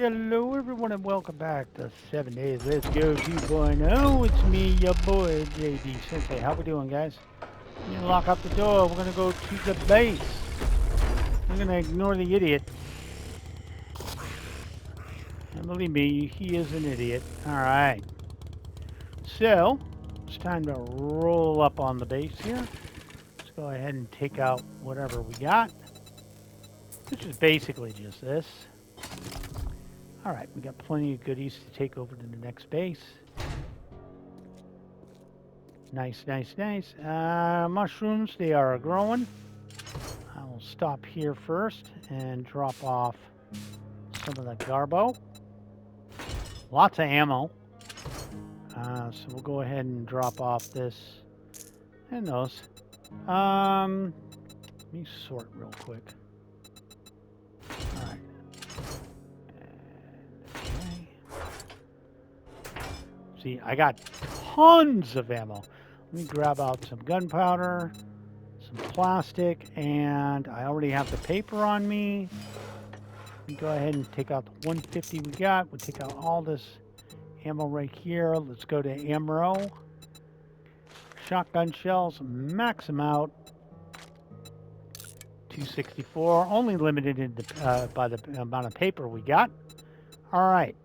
Hello, everyone, and welcome back to 7 Days Let's Go 2.0. It's me, your boy, JD Sensei. How we doing, guys? I'm gonna lock up the door. We're gonna go to the base. I'm gonna ignore the idiot. And believe me, he is an idiot. Alright. So, it's time to roll up on the base here. Let's go ahead and take out whatever we got, which is basically just this. Alright, we got plenty of goodies to take over to the next base. Nice, nice, nice. Mushrooms, they are growing. I will stop here first and drop off some of the garbo. Lots of ammo. So we'll go ahead and drop off this and those. Let me sort real quick. Alright. Okay. See, I got tons of ammo. Let me grab out some gunpowder, some plastic, and I already have the paper on me. Let me go ahead and take out the 150 we got. We'll take out all this ammo right here. Let's go to ammo. Shotgun shells, max them out. 264, only limited in by the amount of paper we got. All right,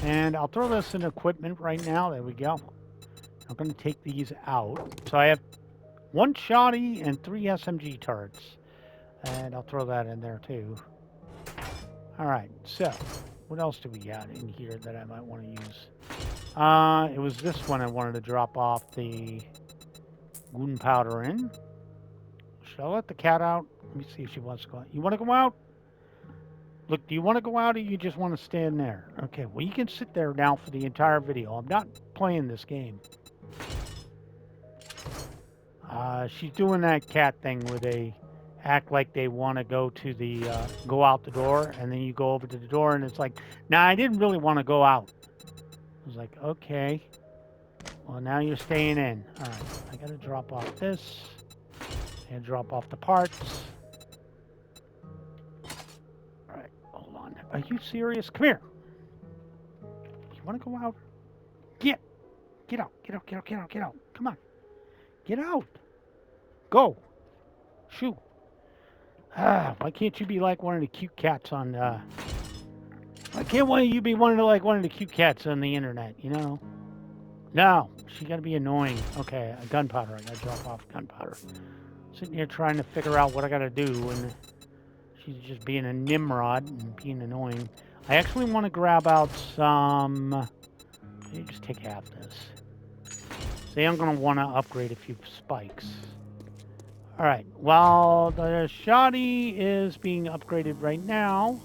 and I'll throw this in equipment right now. There we go. I'm going to take these out. So I have 1 shotty and 3 SMG turrets. And I'll throw that in there too. All right, so what else do we got in here that I might want to use? It was this one I wanted to drop off the gunpowder in. Should I let the cat out? Let me see if she wants to go out. You want to go out? Look, do you want to go out or you just want to stand there? Okay, well, you can sit there now for the entire video. I'm not playing this game. She's doing that cat thing where they act like they want to go to the, go out the door, and then you go over to the door, and it's like, nah, I didn't really want to go out. I was like, okay. Well, now you're staying in. All right, I got to drop off this, and drop off the parts. All right, hold on. Are you serious? Come here. You want to go out? Get out, get out, get out, get out, get out. Come on. Get out. Go. Shoot. Why can't you be like one of the cute cats on, why can't you be one of the cute cats on the internet, you know? No, she gotta be annoying. Okay, gunpowder. I gotta drop off gunpowder. Sitting here trying to figure out what I gotta do, and she's just being a Nimrod and being annoying. I actually want to grab out some... Maybe just take half this. See, I'm gonna want to upgrade a few spikes. Alright, while the shoddy is being upgraded right now,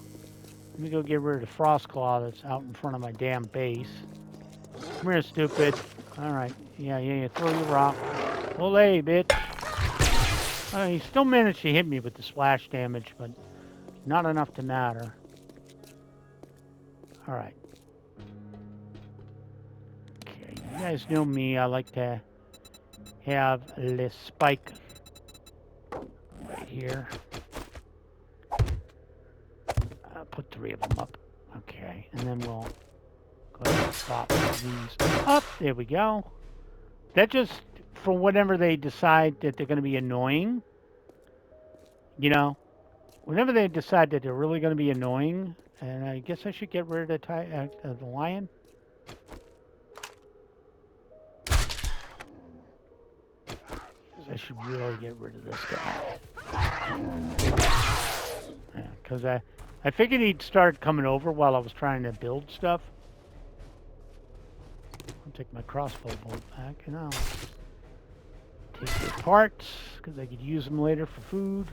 let me go get rid of the frost claw that's out in front of my damn base. Come here, stupid. Alright, yeah, throw your rock. Olay, bitch. He still managed to hit me with the splash damage, but not enough to matter. Alright. Okay, you guys know me. I like to have this spike right here. Put 3 of them up. Okay, and then we'll go ahead and pop these up. There we go. That just, for whenever they decide that they're going to be annoying, you know, whenever they decide that they're really going to be annoying, and I guess I should get rid of the lion. I should really get rid of this guy. Yeah, because I figured he'd start coming over while I was trying to build stuff. I'll take my crossbow bolt back, and I'll take the parts, because I could use them later for food.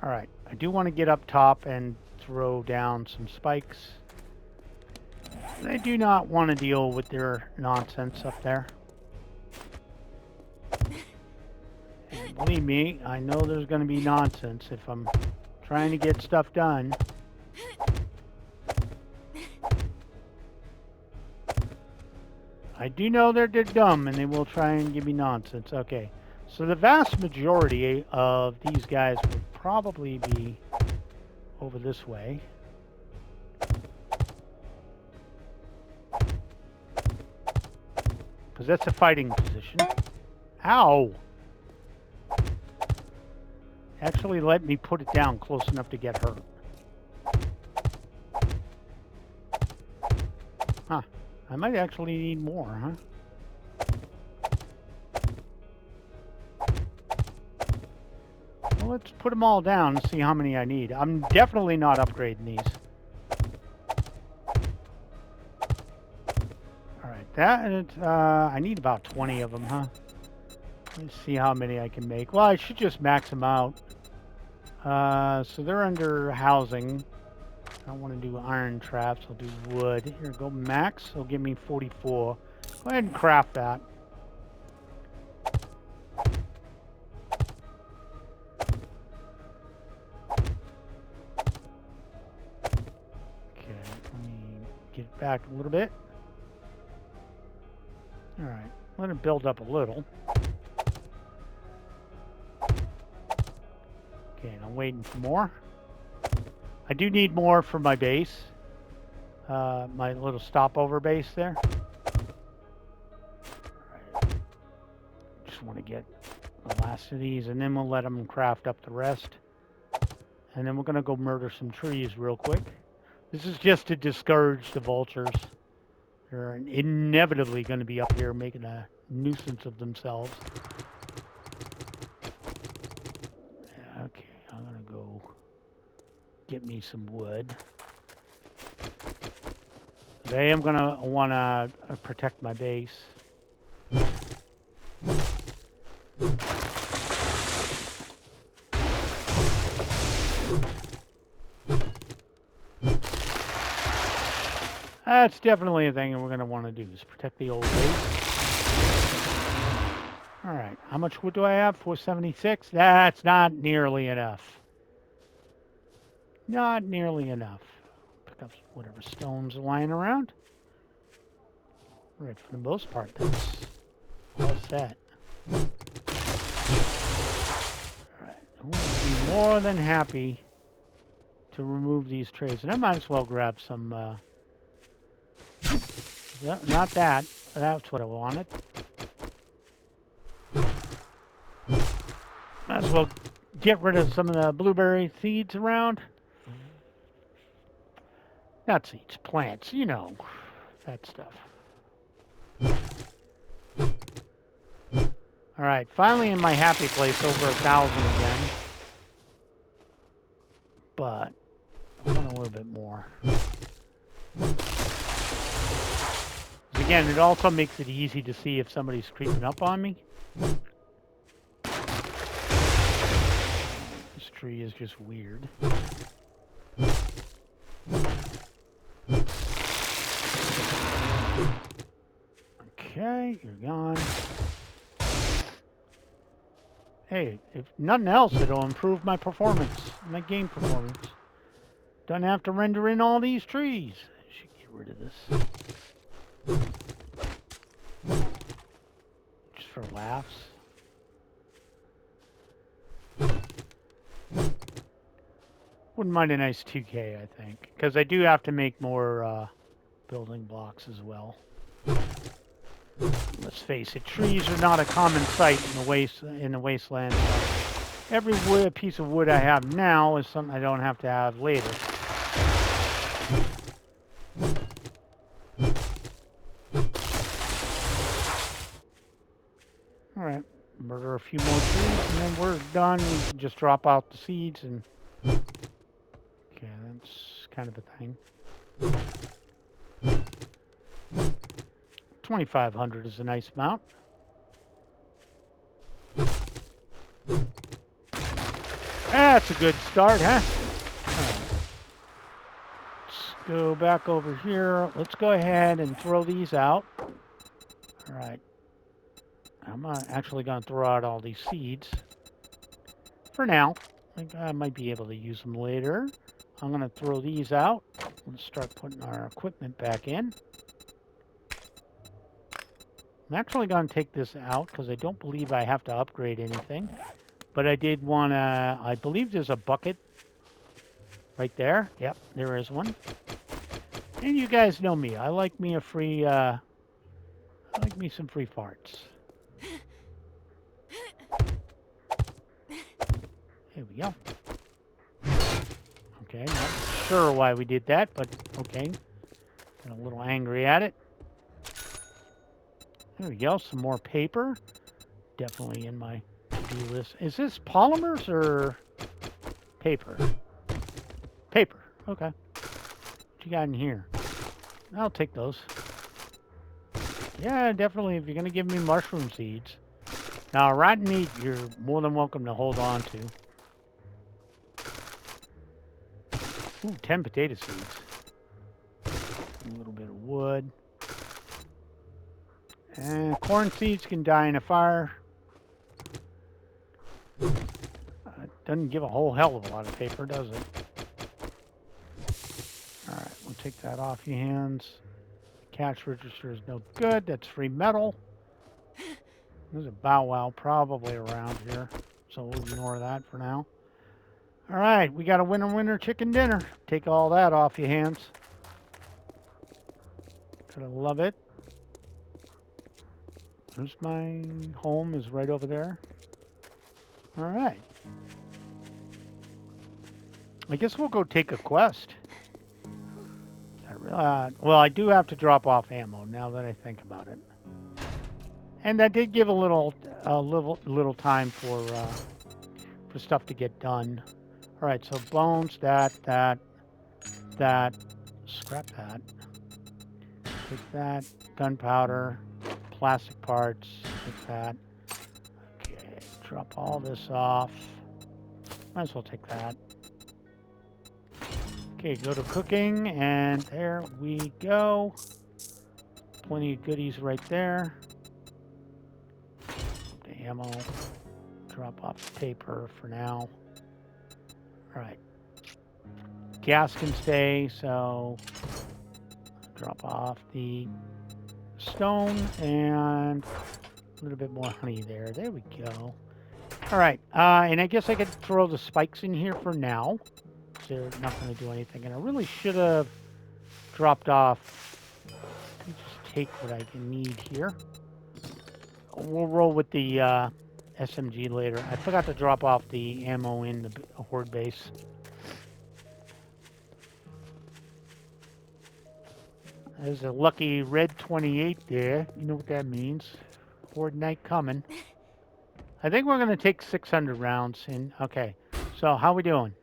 Alright, I do want to get up top and throw down some spikes. I do not want to deal with their nonsense up there. And believe me, I know there's going to be nonsense if I'm trying to get stuff done. I do know they're dumb and they will try and give me nonsense. Okay, so the vast majority of these guys would probably be over this way. Because that's a fighting position. Ow! Actually, let me put it down close enough to get hurt. Huh. I might actually need more, huh? Well, let's put them all down and see how many I need. I'm definitely not upgrading these. Alright, I need about 20 of them, huh? Let's see how many I can make. Well, I should just max them out. So they're under housing. I don't want to do iron traps. I'll do wood. Here, go max. It'll give me 44. Go ahead and craft that. Okay, let me get back a little bit. Alright, let it build up a little. Okay, and I'm waiting for more. I do need more for my base. My little stopover base there. Alright. Just want to get the last of these, and then we'll let them craft up the rest. And then we're going to go murder some trees real quick. This is just to discourage the vultures. They're inevitably going to be up here making a nuisance of themselves. Okay, I'm going to go get me some wood. Today I'm going to want to protect my base. That's definitely a thing that we're going to want to do, is protect the old base. Alright, how much wood do I have? 476? That's not nearly enough. Not nearly enough. Pick up whatever stones are lying around. Right, for the most part, that's all set. Alright, I will be more than happy to remove these trays. And I might as well grab some, not that. That's what I wanted. Might as well get rid of some of the blueberry seeds around. Not seeds, plants, you know, that stuff. Alright, finally in my happy place, over 1,000 again. But I want a little bit more. Again, it also makes it easy to see if somebody's creeping up on me. This tree is just weird. Okay, you're gone. Hey, if nothing else, it'll improve my performance, my game performance. Don't have to render in all these trees. I should get rid of this. Just for laughs. Wouldn't mind a nice 2K, I think. Because I do have to make more building blocks as well. Let's face it, trees are not a common sight in the wasteland. Every piece of wood I have now is something I don't have to have later. Alright, murder a few more trees and then we're done. We can just drop out the seeds and... Okay, that's kind of a thing. 2,500 is a nice amount. That's a good start, huh? Right. Let's go back over here. Let's go ahead and throw these out. All right. I'm actually going to throw out all these seeds for now. I might be able to use them later. I'm going to throw these out. Let's start putting our equipment back in. I'm actually going to take this out because I don't believe I have to upgrade anything. But I did want to... I believe there's a bucket Right there. Yep, there is one. And you guys know me. I like me a free, I like me some free farts. Here we go. Okay, not sure why we did that, but okay. Got a little angry at it. There we go, some more paper. Definitely in my to-do list. Is this polymers or paper? Paper, okay. What you got in here? I'll take those. Yeah, definitely, if you're going to give me mushroom seeds. Now, rotten meat, you're more than welcome to hold on to. Ooh, 10 potato seeds. A little bit of wood. And corn seeds can die in a fire. Doesn't give a whole hell of a lot of paper, does it? Alright, we'll take that off your hands. Cash register is no good. That's free metal. There's a Bow Wow probably around here, so we'll ignore that for now. Alright, we got a winner chicken dinner. Take all that off your hands. Gotta love it. There's my home is right over there. Alright. I guess we'll go take a quest. Well, I do have to drop off ammo now that I think about it. And that did give a little time for stuff to get done. All right, so bones, that, scrap that. Take that, gunpowder, plastic parts, take that. Okay, drop all this off. Might as well take that. Okay, go to cooking, and there we go. Plenty of goodies right there. The ammo. Drop off the paper for now. All right. Gas can stay, so drop off the stone and a little bit more honey there. There we go. All right, and I guess I could throw the spikes in here for now. They're not going to do anything, and I really should have dropped off. Let me just take what I can need here. We'll roll with the SMG later. I forgot to drop off the ammo in the horde base. There's a lucky red 28 there. You know what that means. Horde night coming. I think we're going to take 600 rounds. Okay, so how we doing?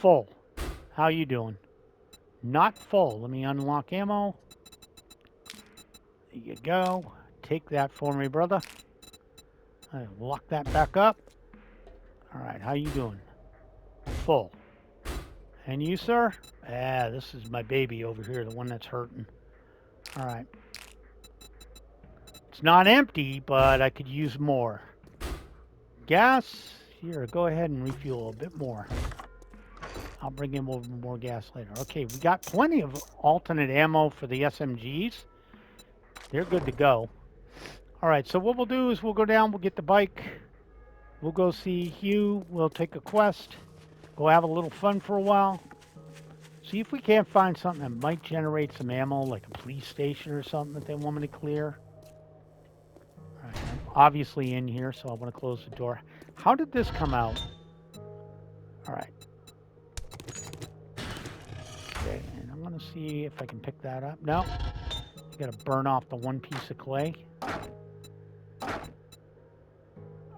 Full. How you doing? Not full. Let me unlock ammo. There you go. Take that for me, brother. I lock that back up. All right, how you doing? Full. And you, sir? Ah, this is my baby over here, the one that's hurting. All right. It's not empty, but I could use more. Gas? Here, go ahead and refuel a bit more. I'll bring in more gas later. Okay, we got plenty of alternate ammo for the SMGs. They're good to go. All right, so what we'll do is we'll go down, we'll get the bike. We'll go see Hugh. We'll take a quest. Go have a little fun for a while. See if we can't find something that might generate some ammo, like a police station or something that they want me to clear. All right, I'm obviously in here, so I want to close the door. How did this come out? All right. Okay, and I'm going to see if I can pick that up. No. You got to burn off the one piece of clay. All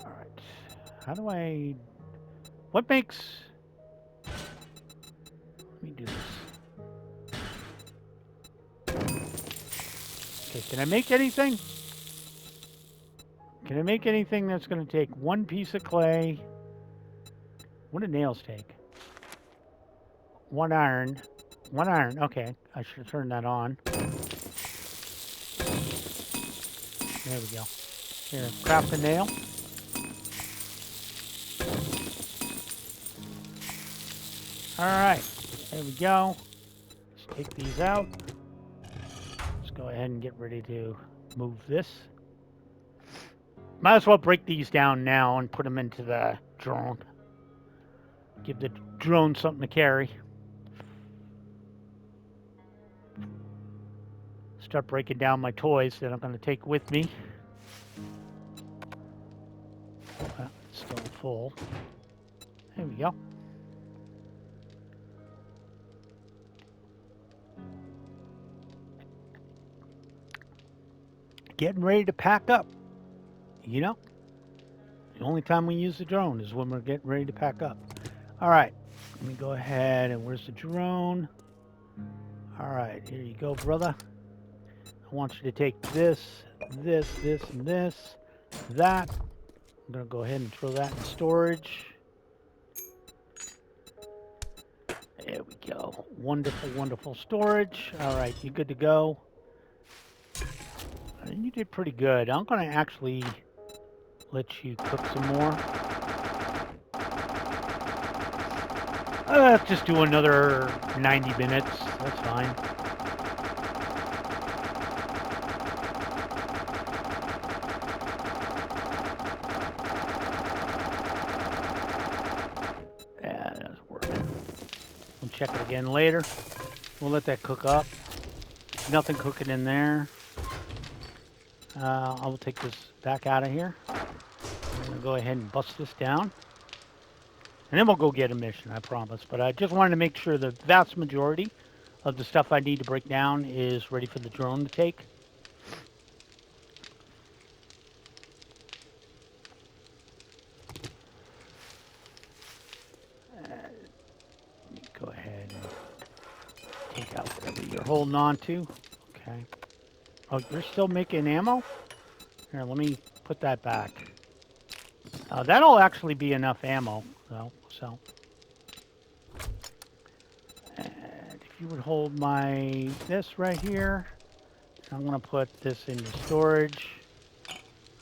right. How do I... What makes... Let me do this. Okay, can I make anything? Can I make anything that's going to take one piece of clay? What do nails take? One iron. One iron. Okay, I should turn that on. There we go. Here, craft a nail. All right, there we go. Let's take these out. Let's go ahead and get ready to move this. Might as well break these down now and put them into the drone. Give the drone something to carry. Start breaking down my toys that I'm going to take with me. It's still full. There we go. Getting ready to pack up. You know, the only time we use the drone is when we're getting ready to pack up. All right, let me go ahead and where's the drone? All right, here you go, brother. I want you to take this, this, and this, that. I'm gonna go ahead and throw that in storage. There we go. Wonderful, wonderful storage. All right, you good to go? And you did pretty good. I'm gonna actually let you cook some more. Let's just do another 90 minutes. That's fine. Yeah, that's working. We'll check it again later. We'll let that cook up. Nothing cooking in there. I will take this back out of here. I'm going to go ahead and bust this down. And then we'll go get a mission, I promise. But I just wanted to make sure the vast majority of the stuff I need to break down is ready for the drone to take. Let me go ahead and take out whatever you're holding on to. Okay. Oh, you're still making ammo? Here, let me put that back. That'll actually be enough ammo, though. So, and if you would hold this right here, I'm going to put this into storage.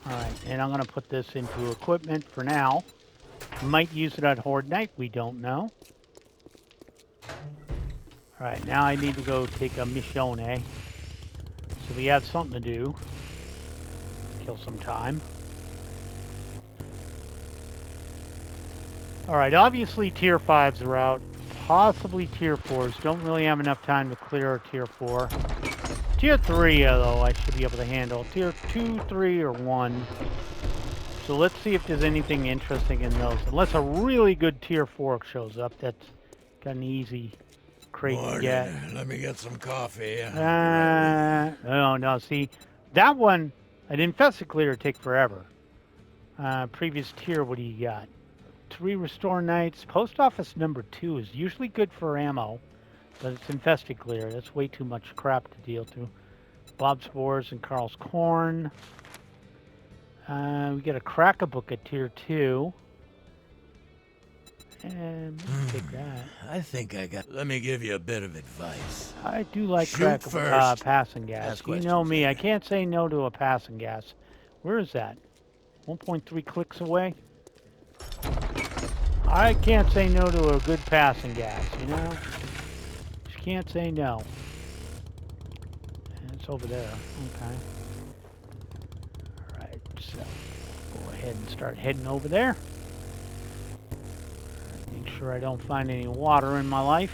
All right, and I'm going to put this into equipment for now. Might use it at Horde Night, we don't know. All right, now I need to go take a missione. So we have something to do. Kill some time. Alright, obviously tier 5s are out. Possibly tier 4s. Don't really have enough time to clear a tier 4. Tier 3, though, I should be able to handle. Tier 2, 3, or 1. So let's see if there's anything interesting in those. Unless a really good tier 4 shows up, that's got an easy crate to get. Let me get some coffee. No, see, that one, an infested clear would take forever. Previous tier, what do you got? 3 restore nights. Post office number 2 is usually good for ammo, but it's infested clear. That's way too much crap to deal to. Bob Spores and Carl's Corn. We get a Cracker book at tier 2. And take that. I think I got. Let me give you a bit of advice. I do like Shoot first. passing gas. You know me, I can't say no to a passing gas. Where is that? 1.3 clicks away? I can't say no to a good passing gas, you know? Just can't say no. And it's over there. Okay. Alright, so go ahead and start heading over there. Make sure I don't find any water in my life.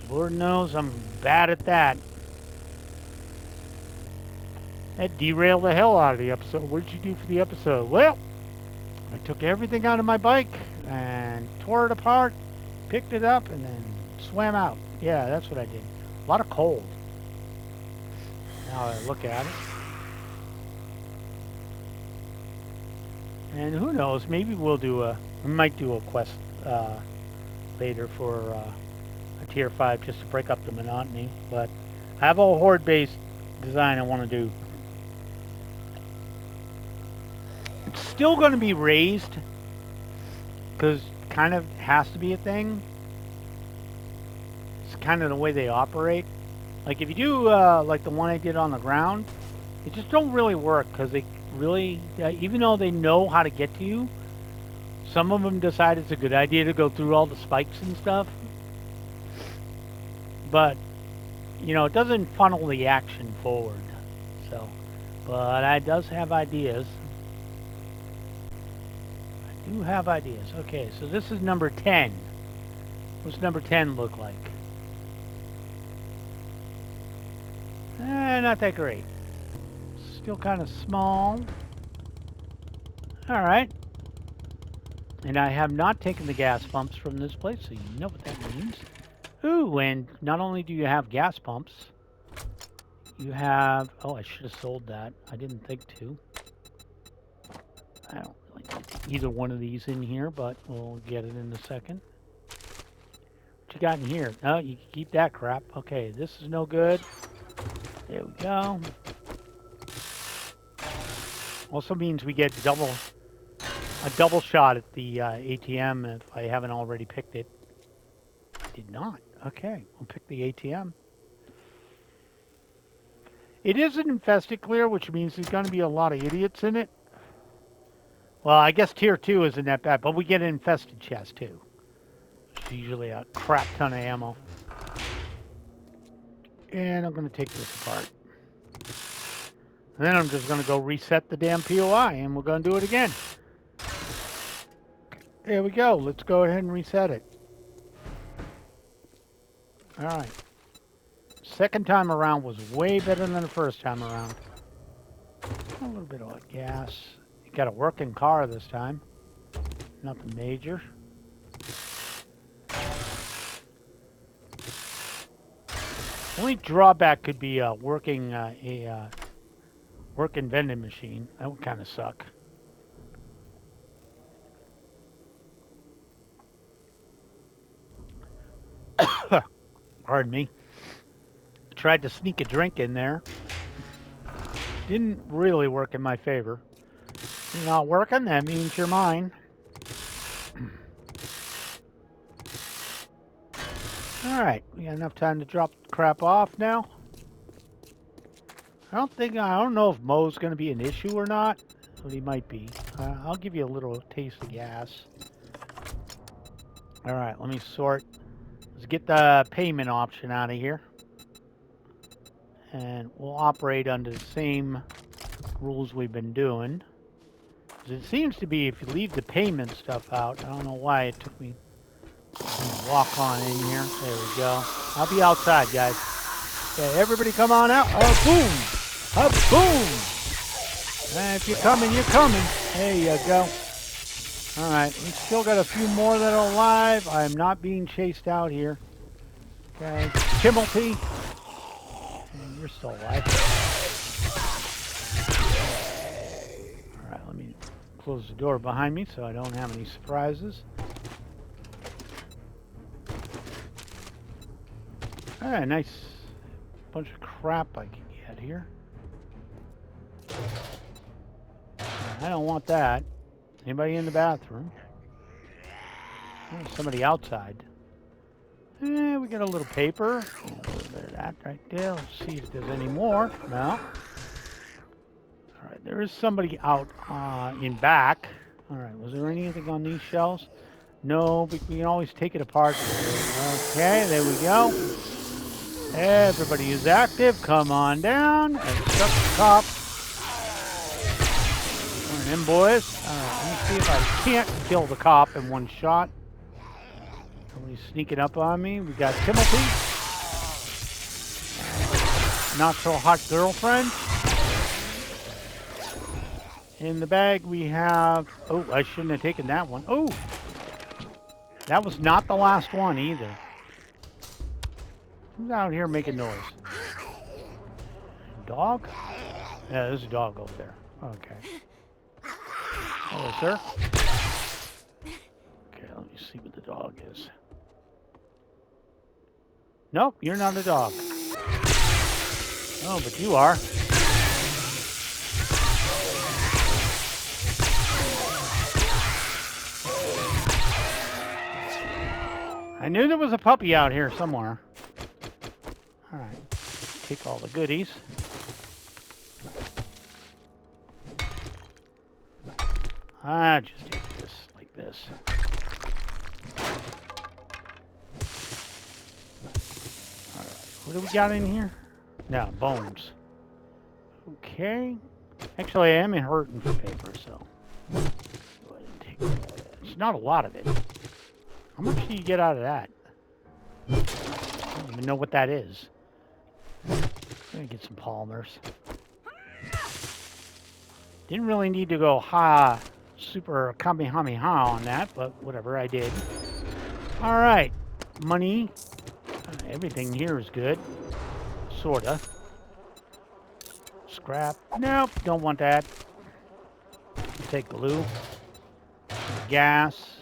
Lord knows I'm bad at that. That derailed the hell out of the episode. What did you do for the episode? Well, I took everything out of my bike and tore it apart, picked it up, and then swam out. Yeah, that's what I did. A lot of cold. Now I look at it. And who knows, maybe we might do a quest later for a tier 5 just to break up the monotony. But I have a horde-based design I want to do. It's still going to be raised because it kind of has to be a thing. It's kind of the way they operate. Like if you do like the one I did on the ground, it just don't really work because they really, even though they know how to get to you, some of them decide it's a good idea to go through all the spikes and stuff. But, you know, it doesn't funnel the action forward. So, but it does have ideas. Do have ideas. Okay, so this is number 10. What's number 10 look like? Not that great. Still kind of small. Alright. And I have not taken the gas pumps from this place, so you know what that means. Ooh, and not only do you have gas pumps, you have... Oh, I should have sold that. I didn't think to. I don't really need either one of these in here, but we'll get it in a second. What you got in here? Oh, you can keep that crap. Okay, this is no good. There we go. Also means we get a double shot at the ATM if I haven't already picked it. I did not. Okay, we'll pick the ATM. It is an infested clear, which means there's going to be a lot of idiots in it. Well, I guess tier 2 isn't that bad, but we get an infested chest too. It's usually a crap ton of ammo. And I'm going to take this apart. And then I'm just going to go reset the damn POI, and we're going to do it again. There we go. Let's go ahead and reset it. Alright. Second time around was way better than the first time around. A little bit of gas. You got a working car this time. Nothing major. Only drawback could be working working vending machine. That would kind of suck. Pardon me. Tried to sneak a drink in there. Didn't really work in my favor. You're not working, that means you're mine. Alright, we got enough time to drop the crap off now. I don't know if Mo's going to be an issue or not, but he might be. I'll give you a little taste of gas. Alright, let me sort. Let's get the payment option out of here. And we'll operate under the same rules we've been doing. It seems to be if you leave the payment stuff out, I don't know why it took me to walk on in here. There we go. I'll be outside, guys. Okay, everybody come on out. Oh, boom! Oh, boom! And if you're coming, you're coming. There you go. Alright, we still got a few more that are alive. I'm not being chased out here. Okay, Timothy. And you're still alive. Alright, let me close the door behind me so I don't have any surprises. Alright, nice bunch of crap I can get here. I don't want that. Anybody in the bathroom? Oh, somebody outside. We got a little paper. A little bit of that right there. Let's see if there's any more. No. Alright, there is somebody out in back. Alright, was there anything on these shelves? No, but we can always take it apart. Okay, there we go. Everybody is active. Come on down and shut the cop. One of them boys. Alright, let me see if I can't kill the cop in one shot. Somebody's sneaking up on me. We got Timothy. Not so hot girlfriend. In the bag we have... Oh, I shouldn't have taken that one. Oh! That was not the last one either. Who's out here making noise? Dog? Yeah, there's a dog over there. Okay. Hello, sir. Okay, let me see what the dog is. Nope, you're not a dog. Oh, but you are. I knew there was a puppy out here somewhere. Alright, take all the goodies. Just take this like this. Alright, what do we got in here? No, bones. Okay. Actually, I am hurting for paper, so go ahead and Okay. It's not a lot of it. How much do you get out of that? I don't even know what that is. I'm gonna get some polymers. Didn't really need to go super kamehameha on that, but whatever, I did. All right, money. Everything here is good, sorta. Scrap. Nope, don't want that. Take glue. Gas.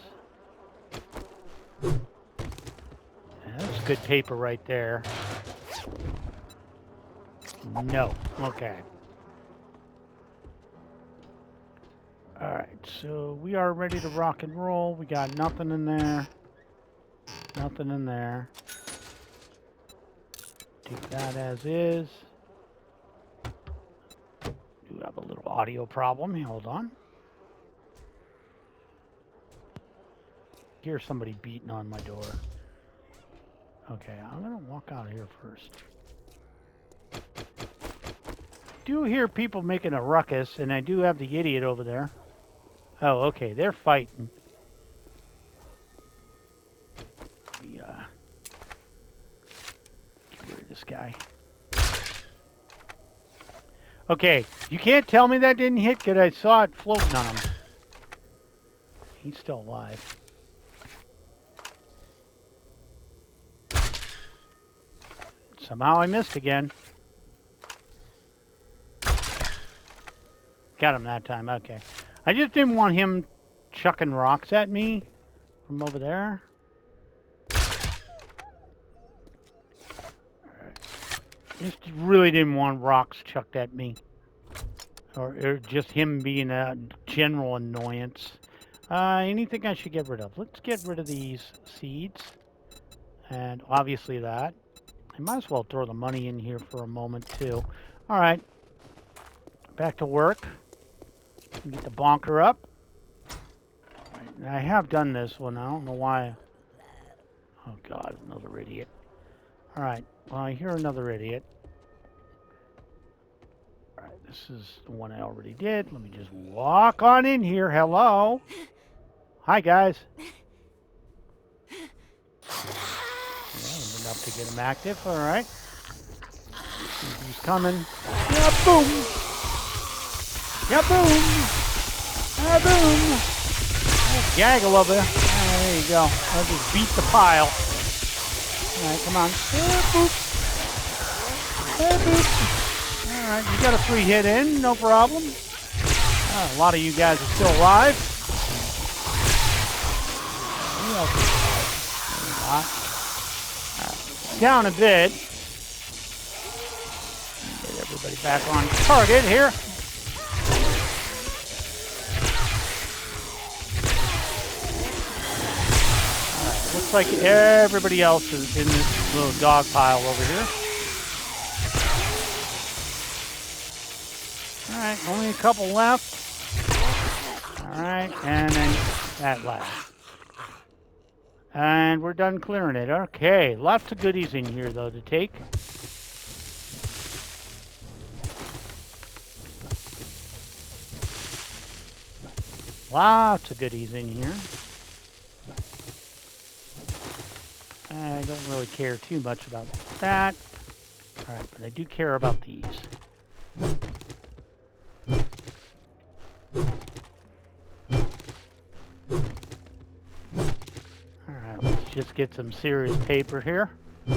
That's good paper right there. No. Okay. Alright, so we are ready to rock and roll. We got nothing in there. Nothing in there. Take that as is. Do have a little audio problem. Hold on. Hear somebody beating on my door. Okay, I'm gonna walk out of here first. Do hear people making a ruckus, and I do have the idiot over there. Oh, okay, they're fighting. Get rid of this guy. Okay, you can't tell me that didn't hit because I saw it floating on him. He's still alive. Somehow I missed again. Got him that time, okay. I just didn't want him chucking rocks at me from over there. Alright. Just really didn't want rocks chucked at me. Or just him being a general annoyance. Anything I should get rid of? Let's get rid of these seeds. And obviously that. I might as well throw the money in here for a moment too. Alright. Back to work. Get the bonker up. Right, I have done this one. I don't know why. Oh God, another idiot. Alright, well I hear another idiot. Alright, this is the one I already did. Let me just walk on in here. Hello. Hi guys. Enough to get him active. Alright. He's coming. Yeah, boom! Yeah, boom! Yeah, boom! Oh, gaggle of it. Oh, there you go. I'll just beat the pile. Alright, come on. Yeah, boop. Yeah, boop. Alright, you got a free hit in. No problem. A lot of you guys are still alive. Who else is alive? Down a bit. Get everybody back on target here. Alright, looks like everybody else is in this little dog pile over here. Alright, only a couple left. Alright, and then that last. And we're done clearing it. Okay, lots of goodies in here, though, to take. Lots of goodies in here. I don't really care too much about that. Alright, but I do care about these. Just get some serious paper here. You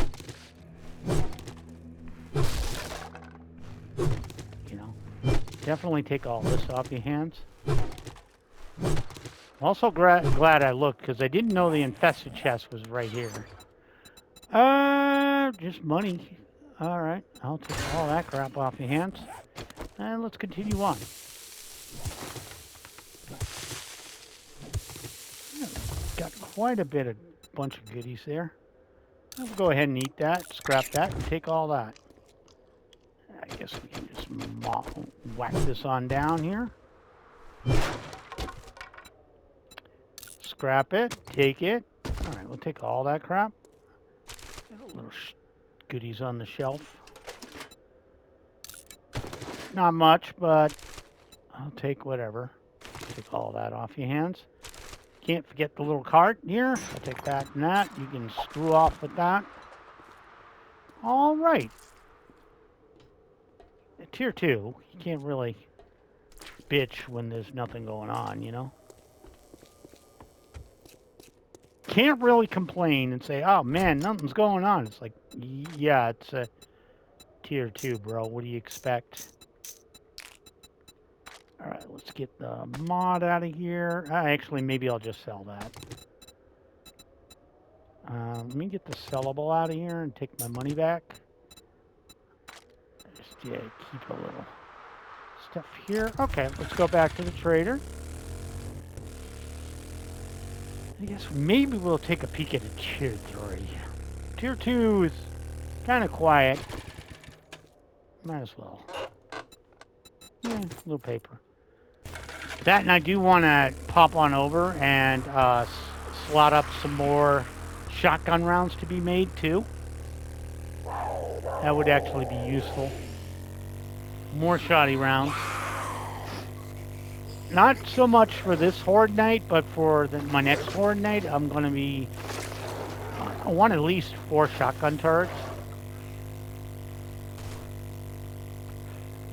know, definitely take all this off your hands. I'm also glad I looked because I didn't know the infested chest was right here. Just money. All right, I'll take all that crap off your hands. And let's continue on. Got quite a bit of bunch of goodies there. We'll go ahead and eat that, scrap that, and take all that. I guess we can just whack this on down here. Scrap it, take it. Alright, we'll take all that crap. Got a little goodies on the shelf. Not much, but I'll take whatever. Take all that off your hands. Can't forget the little cart here. I'll take that and that. You can screw off with that. All right. Tier 2, you can't really bitch when there's nothing going on, you know? Can't really complain and say, oh man, nothing's going on. It's like, yeah, it's a tier 2, bro. What do you expect? All right, let's get the mod out of here. Actually, maybe I'll just sell that. Let me get the sellable out of here and take my money back. Just, yeah, keep a little stuff here. Okay, let's go back to the trader. I guess maybe we'll take a peek at a tier 3. Tier 2 is kind of quiet. Might as well. Yeah, a little paper. That, and I do want to pop on over and slot up some more shotgun rounds to be made too. That would actually be useful. More shoddy rounds. Not so much for this Horde night, but for my next Horde night, I'm going to be... I want at least 4 shotgun turrets.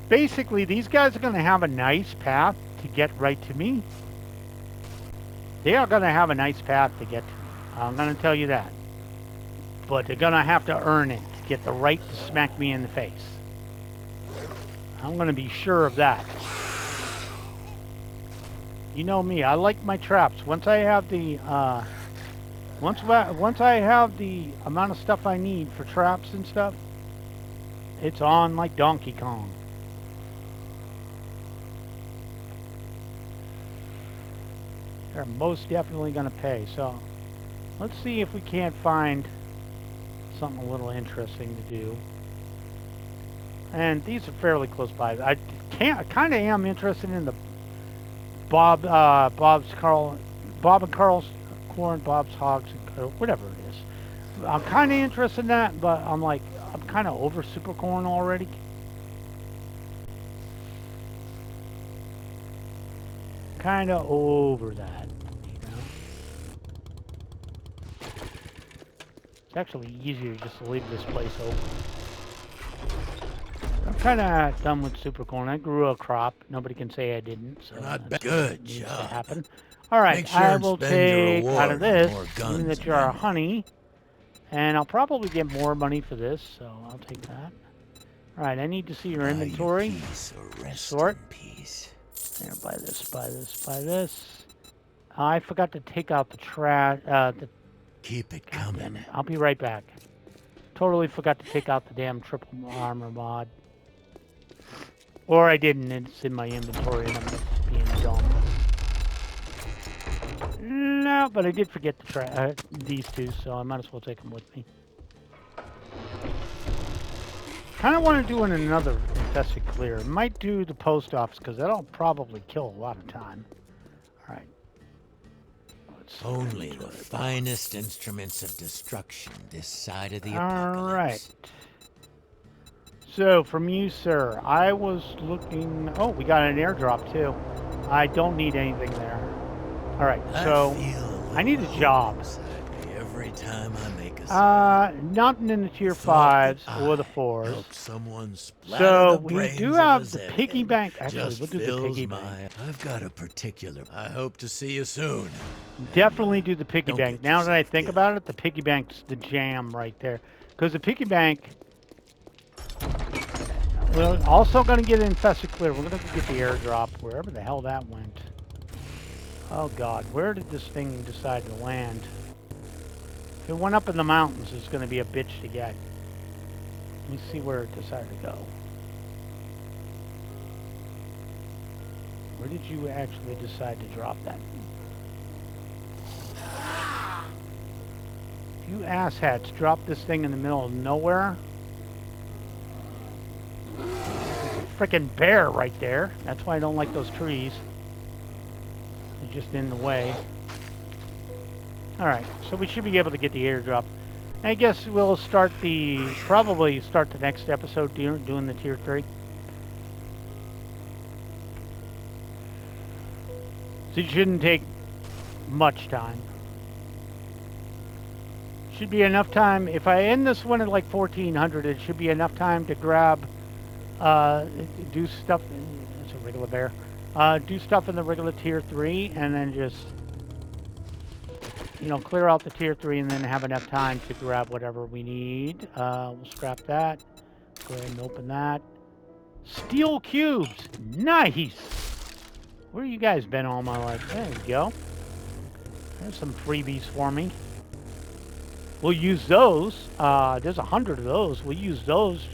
Basically, these guys are going to have a nice path to get right to me. They are going to have a nice path to get to me. I'm going to tell you that. But they're going to have to earn it to get the right to smack me in the face. I'm going to be sure of that. You know me, I like my traps. Once I have the once I have the amount of stuff I need for traps and stuff, it's on like Donkey Kong. They're most definitely going to pay. So let's see if we can't find something a little interesting to do. And these are fairly close by. I kind of am interested in the Bob and Carl's corn, Bob's hogs, and whatever it is. I'm kind of interested in that, but I'm kind of over super corn already. Kind of over that, you know. It's actually easier just to leave this place open. I'm kind of done with super corn. I grew a crop. Nobody can say I didn't. So not bad. Good job. job. To happen. All right, Sure I will take out of this in the jar of honey, and I'll probably get more money for this, so I'll take that. All right, I need to see your inventory. Sort. There, buy this, buy this, buy this. I forgot to take out the trash. Keep it coming. I'll be right back. Totally forgot to take out the damn triple armor mod. Or I didn't, it's in my inventory and I'm just being dumb. No, but I did forget these two, so I might as well take them with me. Kind of want to do another infested clear. Might do the post office, because that'll probably kill a lot of time. Alright. Only the finest instruments of destruction this side of the apocalypse. Alright. So, from you, sir, I was looking... Oh, we got an airdrop, too. I don't need anything there. Alright, so... I need a job. Every time I make a nothing in the tier 5s or the 4s. So, we do have the piggy bank. Actually, we'll do the piggy bank. I've got a particular... I hope to see you soon. Definitely do the piggy bank. Now that I think about it, the piggy bank's the jam right there. Because the piggy bank... We're also going to get infested clear. We're going to get the airdrop, wherever the hell that went. Oh god, where did this thing decide to land? If it went up in the mountains, it's going to be a bitch to get. Let me see where it decided to go. Where did you actually decide to drop that? You asshats dropped this thing in the middle of nowhere. Frickin' bear right there. That's why I don't like those trees. They're just in the way. Alright, so we should be able to get the airdrop. I guess we'll start probably start the next episode doing the tier 3. So it shouldn't take much time. Should be enough time. If I end this one at like 1400, it should be enough time to grab, do stuff. It's a regular bear. Do stuff in the regular tier 3, and then just, you know, clear out the tier 3, and then have enough time to grab whatever we need. We'll scrap that. Go ahead and open that. Steel cubes, nice. Where you guys been all my life? There you go. There's some freebies for me. We'll use those. There's 100 of those. We'll use those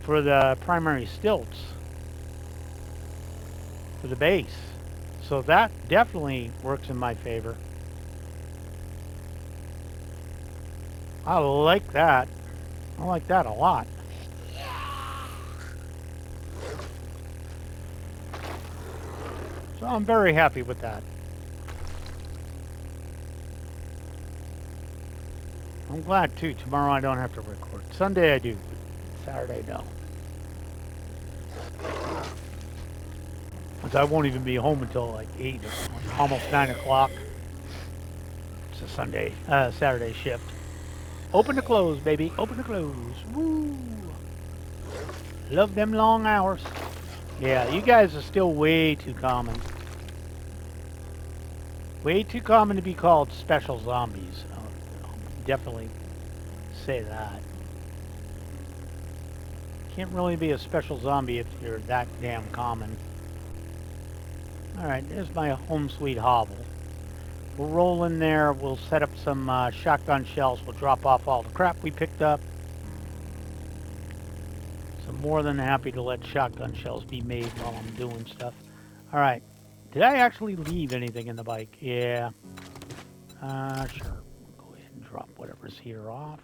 for the primary stilts for the base. So that definitely works in my favor. I like that. I like that a lot. So I'm very happy with that. I'm glad too. Tomorrow I don't have to record. Sunday I do. Saturday no. Because I won't even be home until like 8 or almost 9 o'clock. It's a Sunday, Saturday shift. Open to close, baby. Open to close. Woo! Love them long hours. Yeah, you guys are still way too common. Way too common to be called special zombies. I'll definitely say that. Can't really be a special zombie if you're that damn common. Alright, there's my home sweet hovel. We'll roll in there. We'll set up some shotgun shells. We'll drop off all the crap we picked up. So I'm more than happy to let shotgun shells be made while I'm doing stuff. Alright. Did I actually leave anything in the bike? Yeah. Sure. We'll go ahead and drop whatever's here off.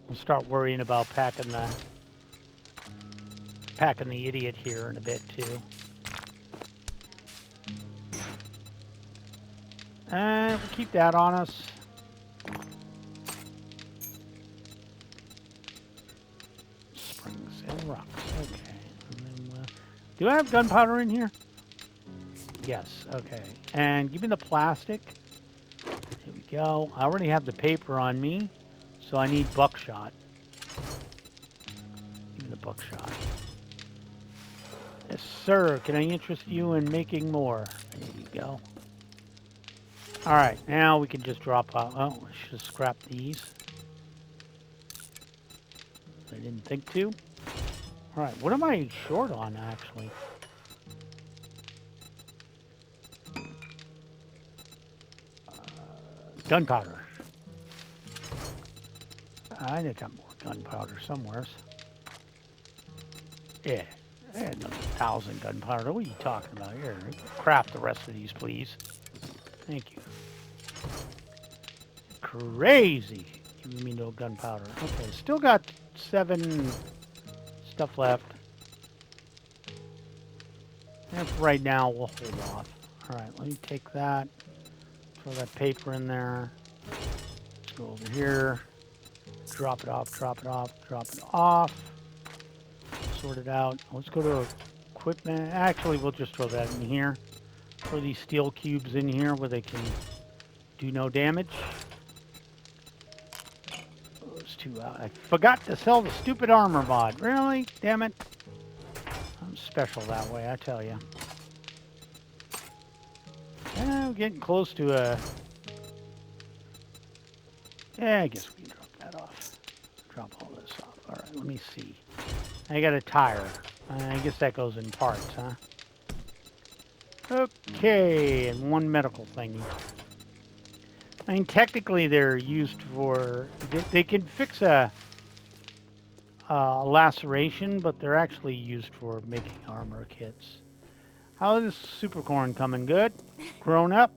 We'll start worrying about packing the idiot here in a bit too. And we'll keep that on us. Springs and rocks. Okay. And then, do I have gunpowder in here? Yes. Okay. And give me the plastic. Here we go. I already have the paper on me, so I need buckshot. Give me the buckshot. Yes, sir. Can I interest you in making more? There you go. Alright, now we can just drop out. Oh, I should scrap these. I didn't think to. Alright, what am I short on, actually? Gunpowder. I think I got more gunpowder somewhere. Yeah, I had another 1,000 gunpowder. What are you talking about here? Craft the rest of these, please. Thank you. Crazy. Giving me no gunpowder. Okay, still got 7 stuff left. And for right now, we'll hold off. Alright, let me take that. Throw that paper in there. Let's go over here. Drop it off, drop it off, drop it off. Sort it out. Let's go to equipment. Actually, we'll just throw that in here. Throw these steel cubes in here where they can do no damage. Those two out. I forgot to sell the stupid armor mod. Really? Damn it. I'm special that way, I tell you. We're getting close to a... Yeah, I guess we can drop that off. Drop all this off. Alright, let me see. I got a tire. I guess that goes in parts, huh? Okay, and 1 medical thingy. I mean, technically they're used for... They can fix a laceration, but they're actually used for making armor kits. How is Super Corn coming? Good? Grown up?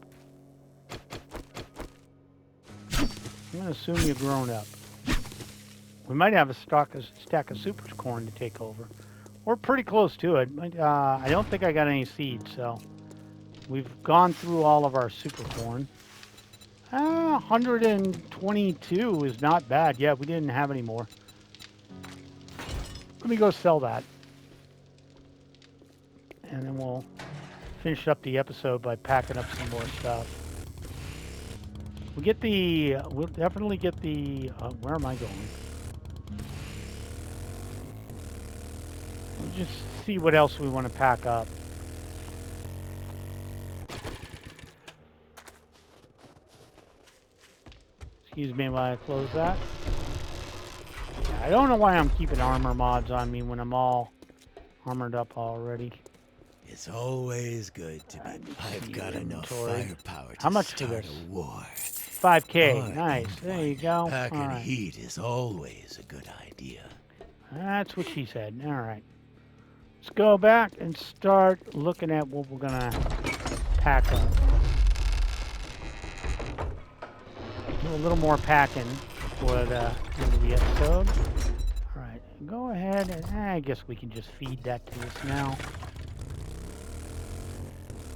I'm going to assume you're grown up. We might have a stack of Super Corn to take over. We're pretty close to it. I don't think I got any seeds, so... We've gone through all of our Super Corn. 122 is not bad. Yeah, we didn't have any more. Let me go sell that. And then we'll finish up the episode by packing up some more stuff. We'll definitely get the, where am I going? We'll just see what else we want to pack up. Excuse me while I close that. Yeah, I don't know why I'm keeping armor mods on me when I'm all armored up already. It's always good to be. I've got enough firepower How to much for start this? a war. 5K. Or Nice. end There you one. go. Packing All right. heat is always a good idea. That's what she said. All right. Let's go back and start looking at what we're going to pack up. Do a little more packing before the end of the episode. All right. Go ahead and I guess we can just feed that to us now.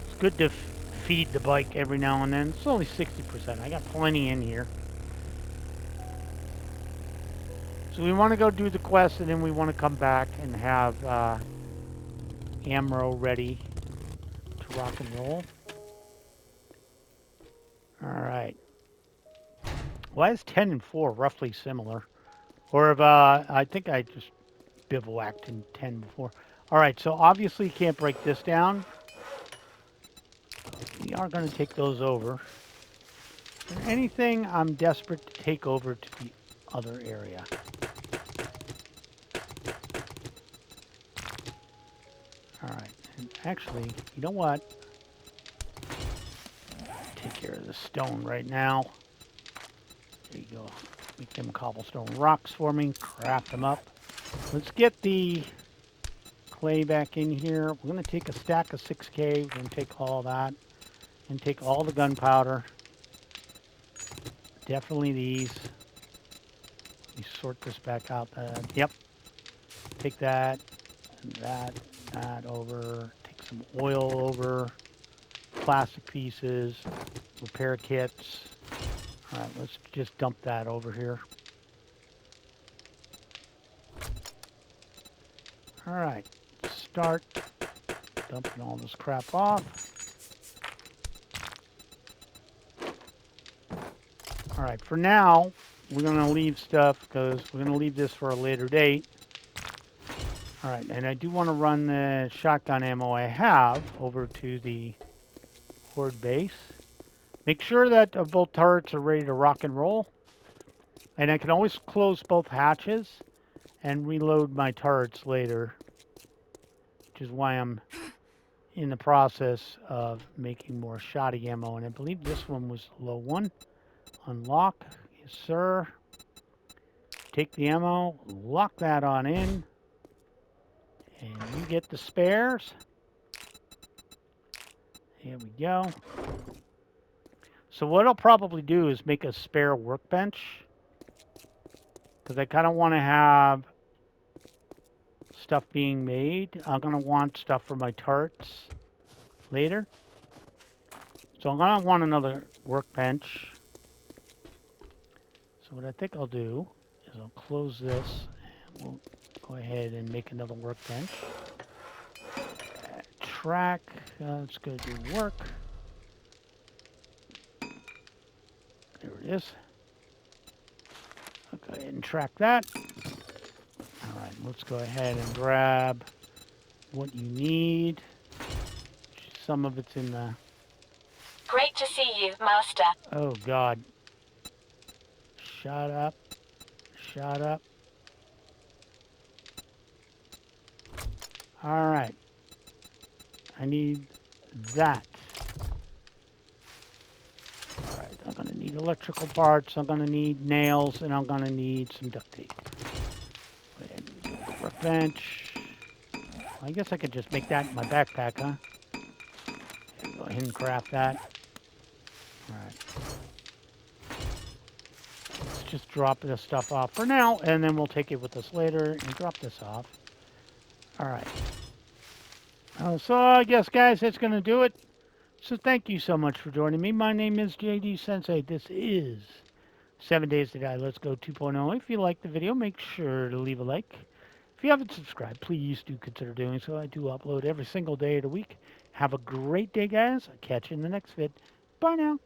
It's good to feed the bike every now and then. It's only 60%. I got plenty in here. So we want to go do the quest, and then we want to come back and have Amro ready to rock and roll. All right. Why is 10 and 4 roughly similar? Or if I think I just bivouacked in 10 before. All right, so obviously you can't break this down. We are going to take those over. And anything I'm desperate to take over to the other area. All right, and actually, you know what? Take care of the stone right now. There you go. Make them cobblestone rocks for me. Craft them up. Let's get the clay back in here. We're going to take a stack of 6K. We're going to take all that. And take all the gunpowder. Definitely these. Let me sort this back out. Yep. Take that and that over. Take some oil over. Plastic pieces. Repair kits. All right, let's just dump that over here. All right, start dumping all this crap off. All right, for now, we're going to leave stuff because we're going to leave this for a later date. All right, and I do want to run the shotgun ammo I have over to the Horde base. Make sure that both turrets are ready to rock and roll. And I can always close both hatches and reload my turrets later. Which is why I'm in the process of making more shotty ammo. And I believe this one was low one. Unlock. Yes, sir. Take the ammo. Lock that on in. And you get the spares. Here we go. So what I'll probably do is make a spare workbench. Because I kind of want to have stuff being made. I'm going to want stuff for my turrets later. So I'm going to want another workbench. So what I think I'll do is I'll close this. And we'll go ahead and make another workbench. Track. Let's go do work. There it is. I'll go ahead and track that. All right, let's go ahead and grab what you need. Some of it's in the... Great to see you, Master. Oh, God. Shut up. Shut up. All right. I need that. All right, I'm going to need electrical parts, I'm going to need nails, and I'm going to need some duct tape. Go ahead and do a workbench. I guess I could just make that in my backpack, huh? Yeah, go ahead and craft that. All right. Let's just drop this stuff off for now, and then we'll take it with us later and drop this off. All right. So I guess, guys, that's going to do it. So thank you so much for joining me. My name is JD Sensei. This is 7 Days to Die Let's Go 2.0. If you liked the video, make sure to leave a like. If you haven't subscribed, please do consider doing so. I do upload every single day of the week. Have a great day, guys. I'll catch you in the next vid. Bye now.